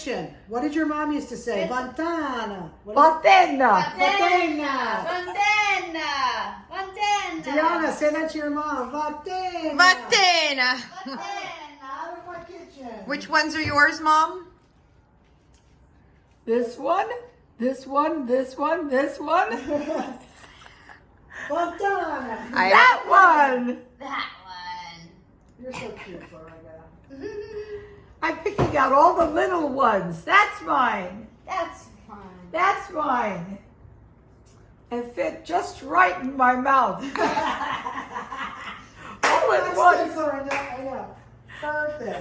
kitchen. What did your mom used to say? Ventana. Ventana. Ventana. Ventana. Ventana. Tiana, say that to your mom. Ventana. Ventana. Out of my kitchen. Which ones are yours, Mom? This one, this one, this one, this one. Ventana. That one. That one. You're so cute, Clorinda. I'm picking out all the little ones. That's mine. That's fun. That's mine. It fit just right in my mouth. All at That's once. good, Clorinda. I know. Perfect.